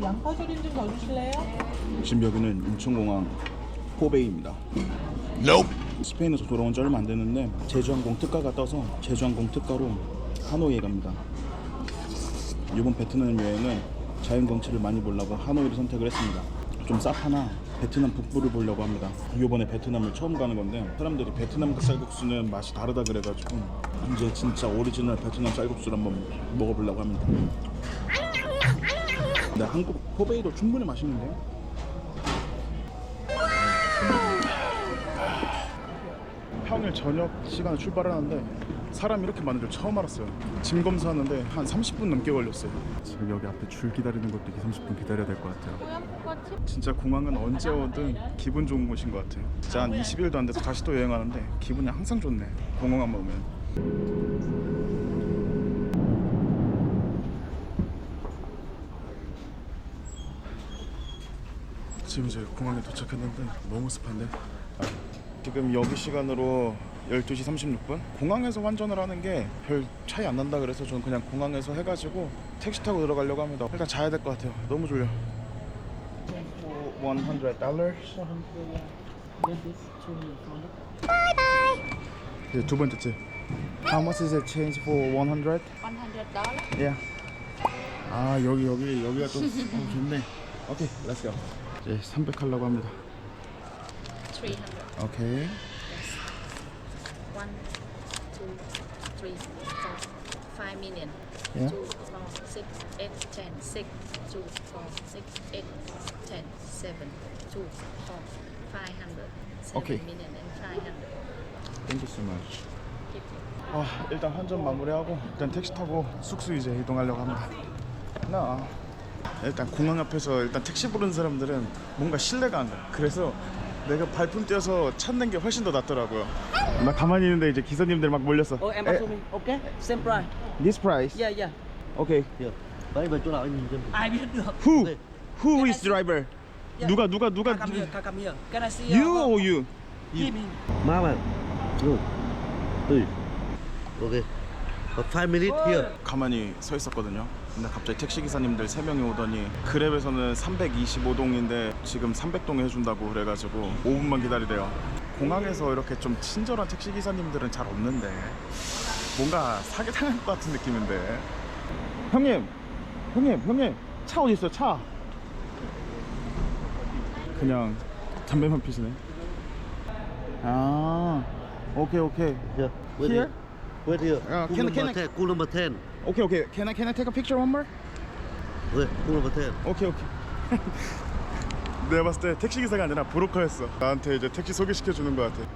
양파조림 좀 더 주실래요? 지금 여기는 인천공항 포베이입니다. 스페인에서 돌아온 지 얼마 안 됐는데 제주항공 특가가 떠서 제주항공 특가로 하노이에 갑니다. 이번 베트남 여행은 자연 경치를 많이 보려고 하노이를 선택을 했습니다. 좀 쌉하나 베트남 북부를 보려고 합니다. 이번에 베트남을 처음 가는 건데 사람들이 베트남 쌀국수는 맛이 다르다 그래가지고 이제 진짜 오리지널 베트남 쌀국수를 한번 먹어보려고 합니다. 근데 한국 포베이도 충분히 맛있는데 평일 저녁 시간에 출발하는데 사람이 이렇게 많은 줄 처음 알았어요. 짐 검사하는데 한 30분 넘게 걸렸어요. 지금 여기 앞에 줄 기다리는 것도 2~30분 기다려야 될 것 같아요. 진짜 공항은 언제 오든 기분 좋은 곳인 것 같아요. 진짜 한 20일도 안 돼서 다시 또 여행하는데 기분이 항상 좋네. 공항만 오면. 지금 이제 공항에 도착했는데 너무 습한데 지금 여기 시간으로 12시 36분? 공항에서 환전을 하는 게 별 차이 안 난다 그래서 저는 그냥 공항에서 해가지고 택시 타고 들어가려고 합니다. 일단 자야 될 것 같아요. 너무 졸려. $100. 이제 두 번째 째. How much is it change for 100? $100. Yeah. 아 여기가 또 좋네. 오케이, let's go. 이제 300 하려고 합니다. 300. 오케이. 1, 2, 3, 4, 5 million. Yeah. 2, 4, 6, 8, 10, 6, 2, 4, 6, 8, 10, 7, 2, 4, 500. 7 Okay. million and 500. Thank you so much. Keep it. 일단 환전 마무리하고 일단 택시 타고 숙소 이제 이동하려고 합니다. 일단 공항 앞에서 일단 택시 부르는 사람들은 뭔가 신뢰가 안 가. 그래서 내가 발품 떼어서 찾는 게 훨씬 더 낫더라고요. 나 가만히 있는데 이제 기사님들 막 몰렸어. Em bắt xuống đi. Ok, same price. This price? Yeah, yeah. Okay. Được. Đấy về chỗ nào anh nhìn cho mình. Ai biết được. Who is driver? Yeah. 누가 Come here, come here. Can I see You or you? Give me. Mama. Good. Three. Okay. 5 minutes here. 가만히 서 있었거든요. 근데 갑자기 택시 기사님들 3명이 오더니 그랩에서는 325동인데 지금 300동에 해준다고 그래가지고 5분만 기다리래요. 공항에서 이렇게 좀 친절한 택시 기사님들은 잘 없는데 뭔가 사기당할 것 같은 느낌인데. 형님 차 어디 있어? 차 그냥 담배만 피시네. 오케이. Yeah. Wait Here? Wait here. Can I- Cool number 10. 오케이. Can I take a picture one more? Okay. Cool number 10. 오케이. 내가 봤을 때 택시 기사가 아니라 브로커였어. 나한테 이제 택시 소개시켜 주는 것 같아.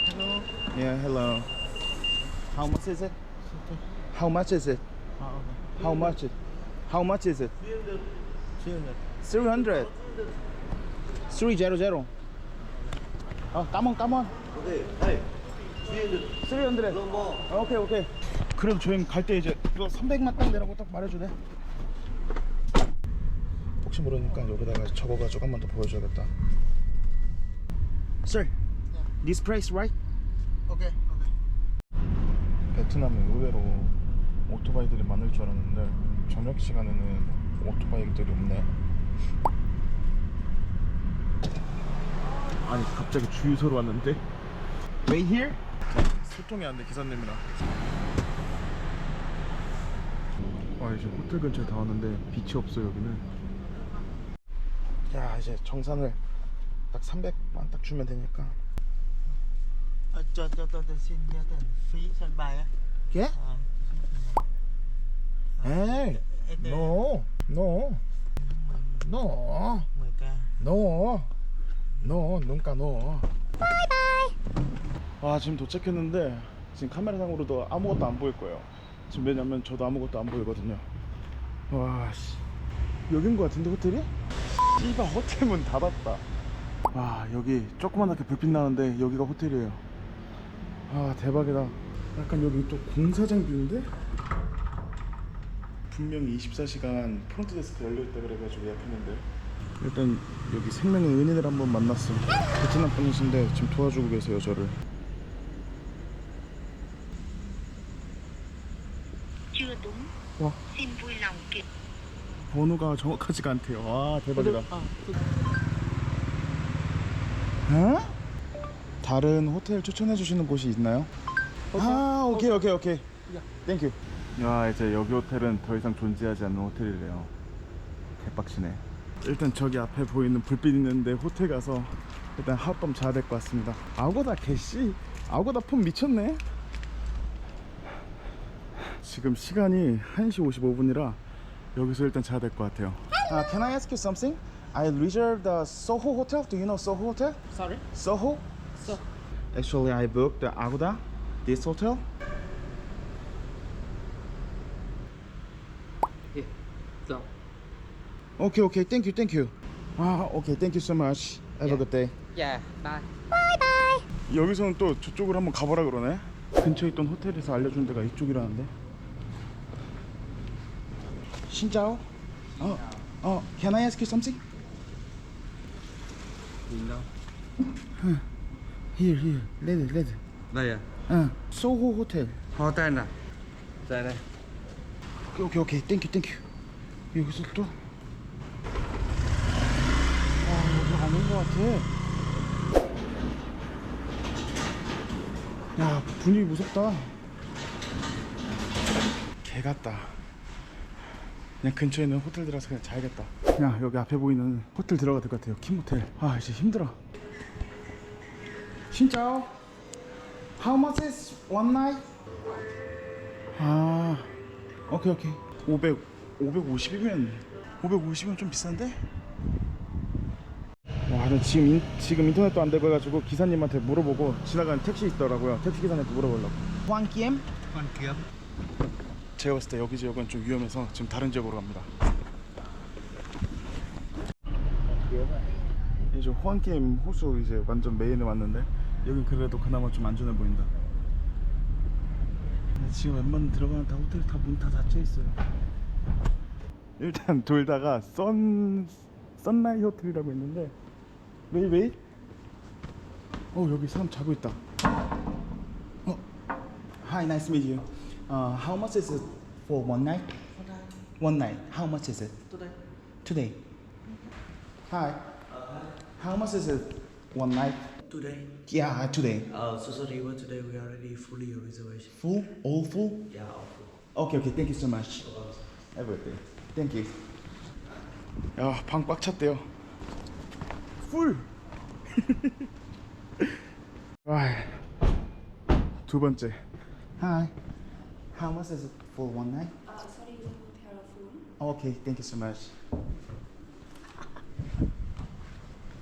Hello. Yeah, hello. How much is it? How much is it? How much? How much is it? 300. 300. come on. Okay. Hey. 300. No more. 오케이. 그래도 저희 갈 때 이제 이거 300만 딱 내라고 딱 말해주네. 혹시 모르니까 여기다가 적어가지고 한 번 더 보여줘야겠다. Sir, this price right? Okay. 베트남은 의외로 오토바이들이 많을 줄 알았는데 저녁 시간에는 오토바이들이 없네. 아니 갑자기 주유소로 왔는데 Wait here? 소통이 안 돼 기사님이랑. 이제 호텔 근처에 다 왔는데 빛이 없어 여기는. 야 이제 정산을 딱 300만 딱 주면 되니까. Cho xin cho tiền phí sân bay á. 예? 에이 No 10k. No 눈가 no. 바이바이. 지금 도착했는데 지금 카메라상으로도 아무것도 안 보일 거예요. 지금 왜냐면 저도 아무것도 안 보이거든요. 와씨 여긴 거 같은데 호텔이? 씨발 호텔 문 닫았다. 여기 조그만하게 불빛 나는데 여기가 호텔이에요. 대박이다. 약간 여기 또 공사장 뷰인데? 분명히 24시간 프론트 데스크 열려있다 그래가지고 예약했는데 일단 여기 생명의 은인을 한번 만났어. 베트남 분이신데 지금 도와주고 계세요 저를. Chưa chưa đúng. 와. Xin vui lòng kiểm. 번호가 정확하지가 않대요. 와 대박이다. 아, 어? 다른 호텔 추천해 주시는 곳이 있나요? 아 오케이. 땡큐. 야 이제 여기 호텔은 더 이상 존재하지 않는 호텔이래요. 개빡치네. 일단 저기 앞에 보이는 불빛 있는데 호텔 가서 일단 하룻밤 자야 될 것 같습니다. 아고다 개씨, 아고다 폰 미쳤네. 지금 시간이 1시 55분이라 여기서 일단 자야 될 것 같아요. Can I ask you something? I reserved the Soho Hotel. Do you know Soho Hotel? sorry. Soho? So, Actually, I booked the Agoda, this hotel. yeah. So, Okay, thank you. Okay, thank you so much. Have a good day. yeah, bye. 여기서는 또 저쪽으로 한번 가보라 그러네. 근처에 있던 호텔에서 알려준 데가 이쪽이라는데. 신짜오? Can I ask you something? Nhìn đâu? Here, 레드. Đây à? Soho 호텔. Hotel à? Ra đây. 오케이, 땡큐. 여기서 또. 여기 아닌 것 같아. 야, 분위기 무섭다. 개 같다. 그냥 근처에 있는 호텔 들어가서 그냥 자야겠다. 그냥 여기 앞에 보이는 호텔 들어가야 될 것 같아요. 킴호텔. 아, 이제 힘들어. 신짜오. How much is one night? 아, 오케이. 550이면 좀 비싼데? 와, 나 지금 인터넷도 안 되고 해가지고 기사님한테 물어보고 지나가는 택시 있더라고요. 택시 기사님한테 물어보려고. 황기엠? Hoàn Kiếm. 제가 봤을 때 여기 지역은 좀 위험해서 지금 다른 지역으로 갑니다. 이제 호안게임 호수 이제 완전 메인에 왔는데 여긴 그래도 그나마 좀 안전해 보인다. 근데 지금 웬만한 들어가는 다 호텔 다 문 다 닫혀 있어요. 일단 돌다가 선라이 호텔이라고 있는데 웨이 여기 사람 자고 있다. Hi, nice to meet you. How much is it for one night? One night. How much is it? Today. Hi. How much is it one night? Today? Yeah, today. So sorry, but today we are already fully reservation. Full? All full? Yeah, all full. Okay. Thank you so much. Everything. Thank you. 야, 방 꽉 찼대요. 풀. 두 번째. Hi. How much is it for one night? Sorry, the hotel full. Okay, thank you so much.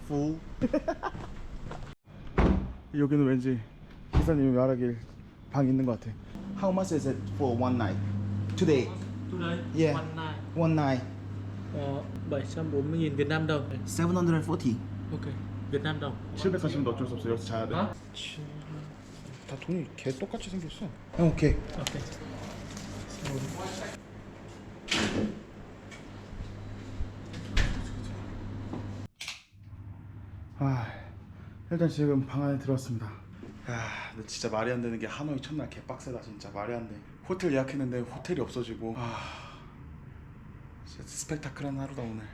Full. 여기는 왠지 기사님이 말하길 방 있는 것 같아. How much is it for one night? Today. Today? Yeah. One night. One night. 740.000 Việt Nam đồng. 740. Ok, Việt Nam đồng. 740도 어쩔 수 없어. 여기서 자야 돼. 다 돈이 개 똑같이 생겼어. 오케이. Ok. 일단 지금 방 안에 들어왔습니다. 야, 근데 진짜 말이 안 되는 게 하노이 첫날 개빡세다. 진짜 말이 안 돼. 호텔 예약했는데 호텔이 없어지고 진짜 스펙타클한 하루다 오늘.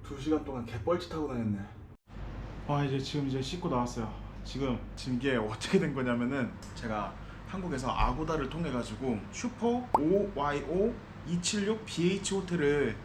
2시간 동안 개뻘짓하고 다녔네. 이제 지금 씻고 나왔어요. 지금 이게 어떻게 된 거냐면은 제가 한국에서 아고다를 통해 가지고 슈퍼 OYO 276 BH 호텔을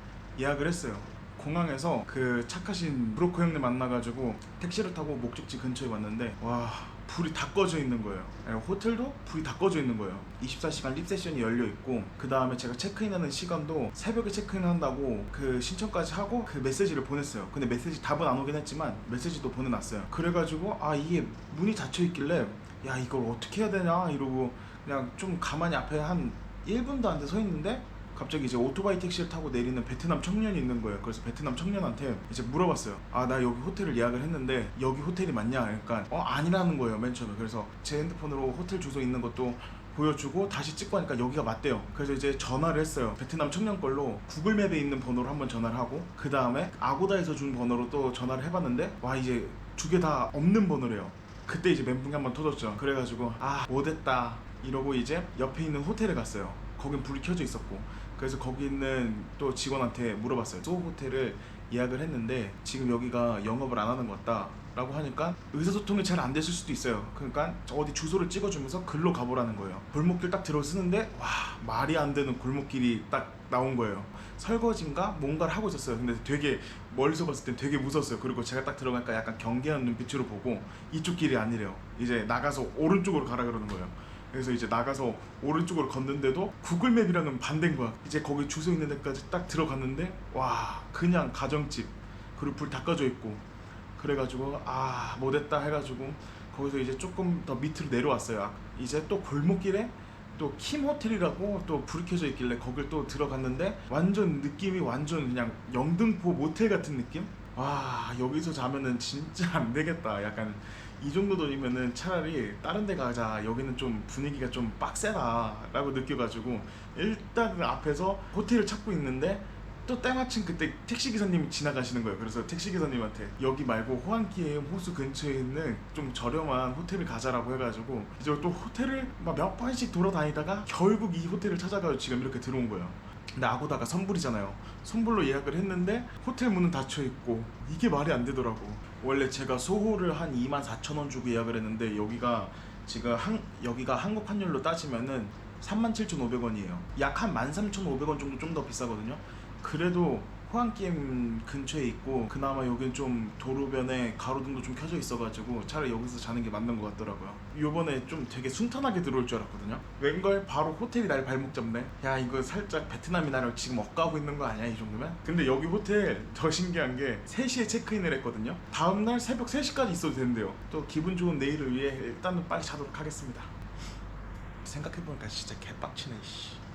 예약을 했어요. 공항에서 그 착하신 브로커 형님 만나가지고 택시를 타고 목적지 근처에 왔는데 와, 불이 다 꺼져 있는 거예요. 호텔도 불이 다 꺼져 있는 거예요. 24시간 립 세션이 열려 있고 그 다음에 제가 체크인하는 시간도 새벽에 체크인한다고 그 신청까지 하고 그 메시지를 보냈어요. 근데 메시지 답은 안 오긴 했지만 메시지도 보내놨어요. 그래가지고 이게 문이 닫혀 있길래 야, 이걸 어떻게 해야 되냐 이러고 그냥 좀 가만히 앞에 한 1분도 안 돼 서 있는데 갑자기 이제 오토바이 택시를 타고 내리는 베트남 청년이 있는 거예요. 그래서 베트남 청년한테 이제 물어봤어요. 나 여기 호텔을 예약을 했는데 여기 호텔이 맞냐? 그러니까 아니라는 거예요, 맨 처음에. 그래서 제 핸드폰으로 호텔 주소 있는 것도 보여주고 다시 찍고 하니까 여기가 맞대요. 그래서 이제 전화를 했어요. 베트남 청년 걸로 구글맵에 있는 번호로 한번 전화를 하고 그 다음에 아고다에서 준 번호로 또 전화를 해봤는데 이제 두 개 다 없는 번호래요. 그때 이제 멘붕이 한번 터졌죠. 그래가지고 못했다 이러고 이제 옆에 있는 호텔에 갔어요. 거긴 불이 켜져 있었고, 그래서 거기 있는 또 직원한테 물어봤어요. 소호 호텔을 예약을 했는데 지금 여기가 영업을 안 하는 것 같다 라고 하니까 의사소통이 잘 안 됐을 수도 있어요. 그러니까 어디 주소를 찍어주면서 글로 가보라는 거예요. 골목길 딱 들어서는데 와, 말이 안 되는 골목길이 딱 나온 거예요. 설거지인가 뭔가를 하고 있었어요. 근데 되게 멀리서 봤을 땐 되게 무서웠어요. 그리고 제가 딱 들어가니까 약간 경계하는 눈빛으로 보고 이쪽 길이 아니래요. 이제 나가서 오른쪽으로 가라 그러는 거예요. 그래서 이제 나가서 오른쪽으로 걷는데도 구글맵이랑은 반대인 거야. 이제 거기 주소 있는 데까지 딱 들어갔는데 와, 그냥 가정집, 그리고 불 다 꺼져 있고, 그래가지고 아, 못했다 해가지고 거기서 이제 조금 더 밑으로 내려왔어요. 이제 또 골목길에 또 킴 호텔이라고 또 불이 켜져 있길래 거길 또 들어갔는데 완전 느낌이 완전 그냥 영등포 모텔 같은 느낌? 와, 여기서 자면은 진짜 안 되겠다. 약간 이 정도 돈이면은 차라리 다른 데 가자. 여기는 좀 분위기가 좀 빡세다 라고 느껴가지고 일단 그 앞에서 호텔을 찾고 있는데 또 때마침 그때 택시기사님이 지나가시는 거예요. 그래서 택시기사님한테 여기 말고 호안키엠 호수 근처에 있는 좀 저렴한 호텔을 가자라고 해가지고 이제 또 호텔을 막 몇 번씩 돌아다니다가 결국 이 호텔을 찾아가지고 지금 이렇게 들어온 거예요. 근데 아고다가 선불이잖아요. 선불로 예약을 했는데 호텔 문은 닫혀있고 이게 말이 안 되더라고. 원래 제가 소호를 한 24,000원 주고 예약을 했는데 여기가 지금 여기가 한국 환율로 따지면은 37,500원이에요. 약 한 13,500원 정도 좀 더 비싸거든요. 그래도 호안게임 근처에 있고 그나마 여긴 좀 도로변에 가로등도 좀 켜져 있어가지고 차라리 여기서 자는 게 맞는 것 같더라고요. 요번에 좀 되게 순탄하게 들어올 줄 알았거든요. 웬걸 바로 호텔이 날 발목 잡네. 야, 이거 살짝 베트남이 나를 지금 엇가고 있는 거 아니야 이 정도면? 근데 여기 호텔 더 신기한 게 3시에 체크인을 했거든요. 다음날 새벽 3시까지 있어도 된대요. 또 기분 좋은 내일을 위해 일단은 빨리 자도록 하겠습니다. 생각해보니까 진짜 개빡치네 씨.